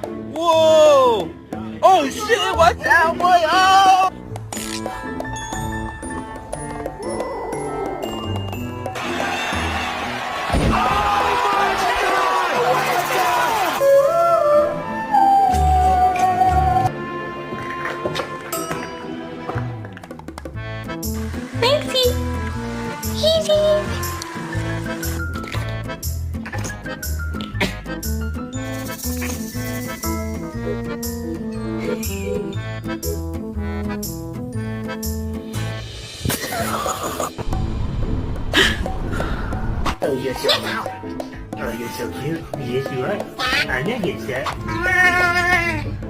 Whoa! Oh shit! Watch out, boy! Oh! Thanksy! Easy! You're so cute. You're so cute. Yes, you are. Anya gets that.